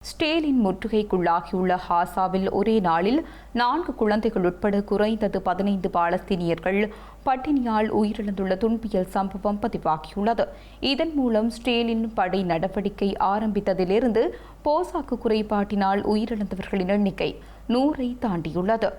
ஸ்டேலின் முற்றுகைக்குள்ளாகியுள்ள ஹாசாவில் ஒரே நாளில் 4 குழந்தைகள் உட்பட குறைந்தது 15 பாலஸ்தீனியர்கள் பட்டினியால் உயிரிழந்துள்ள துன்பியல் சம்பவம் பதிவாகியுள்ளது. இதன் மூலம் ஸ்டேலின் படை நடவடிக்கை ஆரம்பித்ததிலிருந்து போசாக்கு குறைபாட்டினால் உயிரிழந்தவர்களின் எண்ணிக்கை 100ஐ தாண்டியுள்ளது.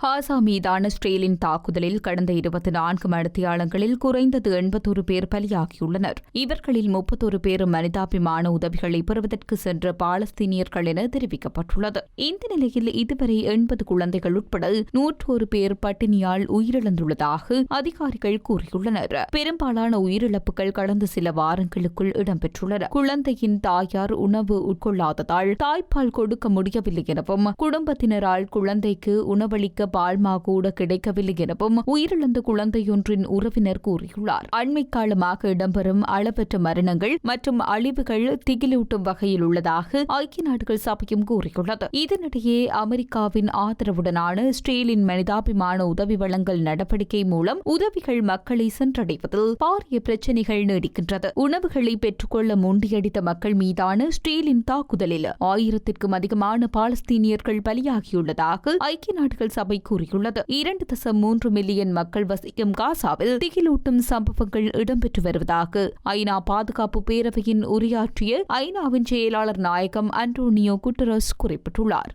ஹாசா மீதான ஸ்டேலின் தாக்குதலில் கடந்த 24 மணித்தியாலங்களில் குறைந்தது 81 பேர் பலியாகியுள்ளனர். இவர்களில் 31 பேர் மனிதாபிமான உதவிகளை பெறுவதற்கு சென்ற பாலஸ்தீனியர்கள் என தெரிவிக்கப்பட்டுள்ளது. இந்த நிலையில் இதுவரை 80 குழந்தைகள் உட்பட 101 பேர் பட்டினியால் உயிரிழந்துள்ளதாக அதிகாரிகள் கூறியுள்ளனர். பெரும்பாலான உயிரிழப்புகள் கடந்த சில வாரங்களுக்குள் இடம்பெற்றுள்ளன. குழந்தையின் தாயார் உணவு உட்கொள்ளாததால் தாய்ப்பால் கொடுக்க முடியவில்லை எனவும், குடும்பத்தினரால் குழந்தைக்கு உணவளிக்க பால்மா கூட கிடைக்கவில்லை எனவும் உயிரிழந்த குழந்தையொன்றின் உறவினர் கூறியுள்ளார். அண்மை காலமாக இடம்பெறும் அளவற்ற மரணங்கள் மற்றும் அழிவுகள் திகிலூட்டும் வகையில் உள்ளதாக ஐக்கிய நாடுகள் சபையும் கூறியுள்ளது. இதனிடையே அமெரிக்காவின் ஆதரவுடனான ஸ்டேலின் மனிதாபிமான உதவி வழங்கல் நடவடிக்கை மூலம் உதவிகள் மக்களை சென்றடைவதில் பாரிய பிரச்சினைகள் நீடிக்கின்றது. உணவுகளை பெற்றுக்கொள்ள முண்டியடித்த மக்கள் மீதான ஸ்டேலின் தாக்குதலில் 1000க்கும் அதிகமான பாலஸ்தீனியர்கள் பலியாகியுள்ளதாக ஐக்கிய நாடுகள் சபை கூறியுள்ளது. 2.3 மில்லியன் மக்கள் வசிக்கும் காசாவில் திகிலூட்டும் சம்பவங்கள் இடம்பெற்று வருவதாக ஐநா பாதுகாப்பு பேரவையின் உரையாற்றிய ஐநாவின் செயலாளர் நாயகம் அன்டோனியோ குட்டரஸ் குறிப்பிட்டுள்ளார்.